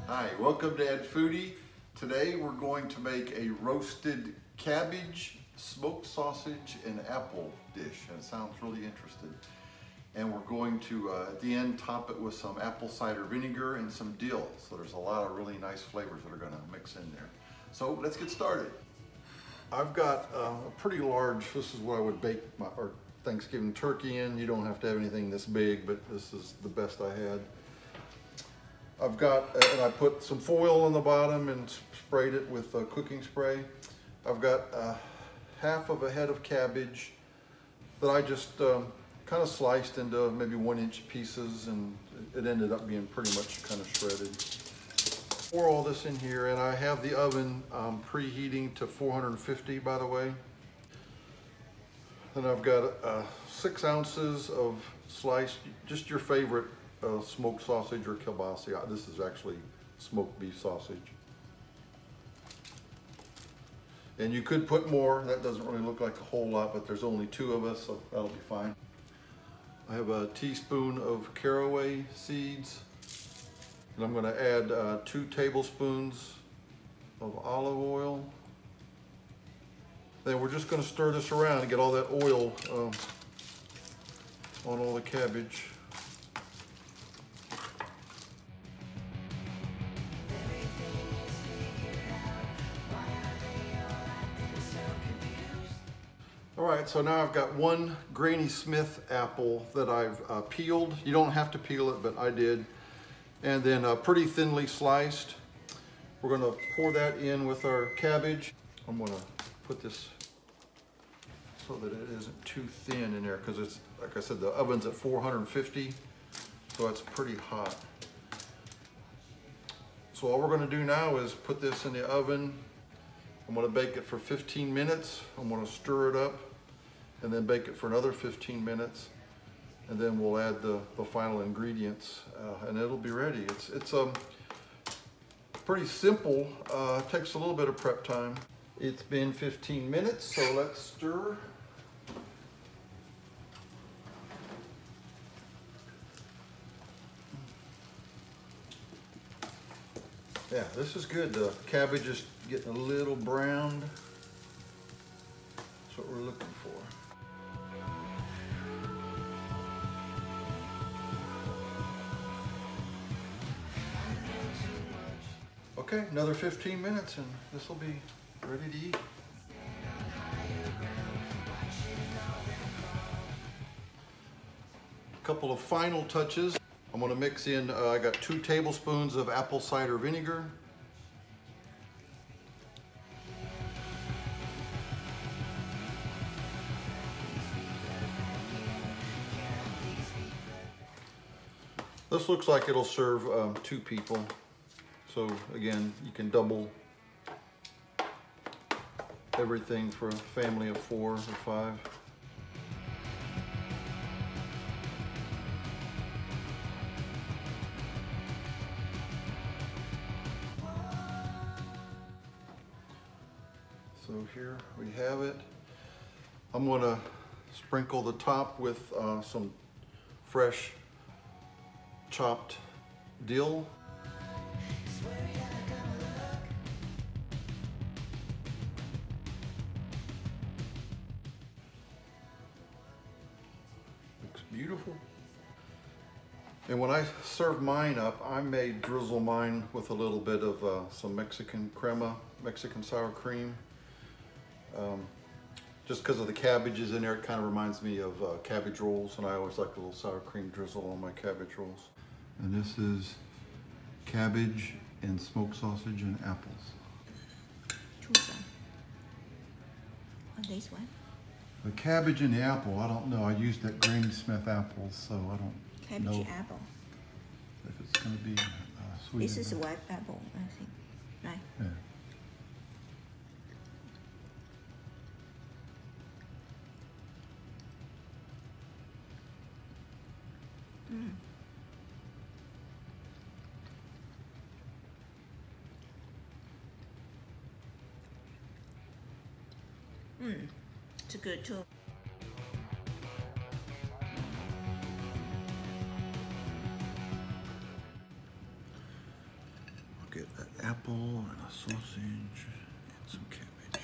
Hi, welcome to Foodie. Today we're going to make a roasted cabbage, smoked sausage, and apple dish. And it sounds really interesting. And we're going to, at the end, top it with some apple cider vinegar and some dill. So there's a lot of really nice flavors that are gonna mix in there. So let's get started. I've got a pretty large, this is what I would bake my Thanksgiving turkey in. You don't have to have anything this big, but this is the best I had. I've got, and I put some foil on the bottom and sprayed it with cooking spray. I've got half of a head of cabbage that I just kind of sliced into maybe 1-inch pieces, and it ended up being pretty much kind of shredded. Pour all this in here, and I have the oven preheating to 450, by the way. Then I've got 6 ounces of sliced, just your favorite smoked sausage or kielbasa. This is actually smoked beef sausage. And you could put more. That doesn't really look like a whole lot, but there's only 2 of us, so that'll be fine. I have a teaspoon of caraway seeds. And I'm gonna add 2 tablespoons of olive oil. Then we're just gonna stir this around and get all that oil on all the cabbage. All right, so now I've got 1 Granny Smith apple that I've peeled. You don't have to peel it, but I did. And then pretty thinly sliced. We're gonna pour that in with our cabbage. I'm gonna put this so that it isn't too thin in there, because it's, like I said, the oven's at 450, so it's pretty hot. So all we're gonna do now is put this in the oven. I'm gonna bake it for 15 minutes. I'm gonna stir it up and then bake it for another 15 minutes. And then we'll add the final ingredients and it'll be ready. It's pretty simple. Takes a little bit of prep time. It's been 15 minutes, so let's stir. Yeah, this is good. The cabbage is getting a little browned. That's what we're looking for. Okay, another 15 minutes and this will be ready to eat. A couple of final touches. I'm gonna mix in, I got 2 tablespoons of apple cider vinegar. This looks like it'll serve 2 people. So again, you can double everything for a family of 4 or 5. So here we have it. I'm gonna sprinkle the top with some fresh chopped dill. Looks beautiful. And when I serve mine up, I may drizzle mine with a little bit of some Mexican crema, Mexican sour cream. Just because of the cabbages in there, it kind of reminds me of cabbage rolls, and I always like a little sour cream drizzle on my cabbage rolls. And this is cabbage and smoked sausage and apples. Choose one. This one? The cabbage and the apple, I don't know. I used that Granny Smith apples, so I don't know Cabbage apple. if it's going to be sweet. This is white apple, I think, right? Yeah. It's good too. sausage and some cabbage.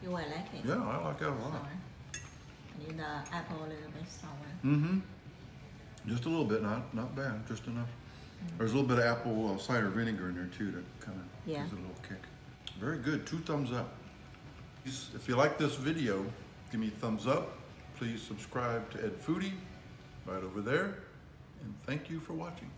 You will like it? Yeah, I like that a lot. Sour. I need the apple a little bit sour. Mm-hmm. Just a little bit, not bad, just enough. There's a little bit of apple cider vinegar in there too to kind of gives it a little kick. Very good, 2 thumbs up. If you like this video, give me a thumbs up. Please subscribe to Ed Foodie right over there. And thank you for watching.